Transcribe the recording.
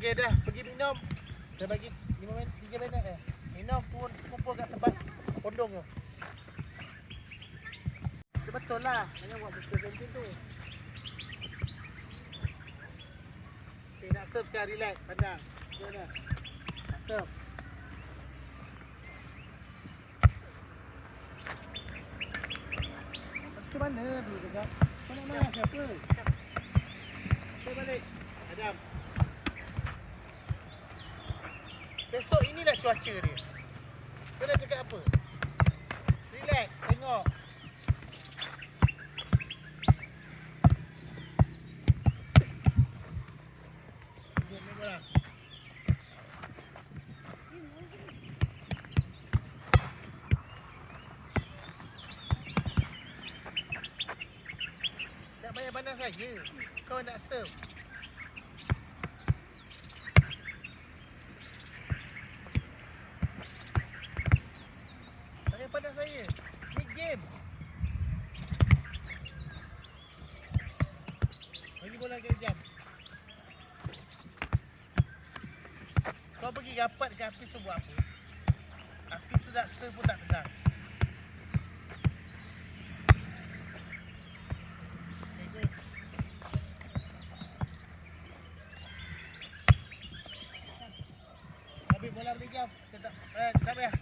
Okey dah, pergi minum. Saya bagi 5 minit, 3 minit minum, turun kumpul kat tempat pondong tu. Itu betul lah. Jangan buat muka macam tu. Okay, nak serve sekarang, relax, pandang. Okay dah. Nak serve. Ke mana dulu kejap? Kau nak marah siapa? Kita balik. Adam. Besok inilah cuaca dia. Kau nak cakap apa? Relax, tengok. Diam ni bola. Tak payah pandang saya. Kau nak serve. Pada saya, ni game. Bagi bola ke jam. Kau pergi rapat ke Hafiz tu buat apa? Hafiz tu tak serve pun tak pegang. Habis bola beli jam. Saya tak payah.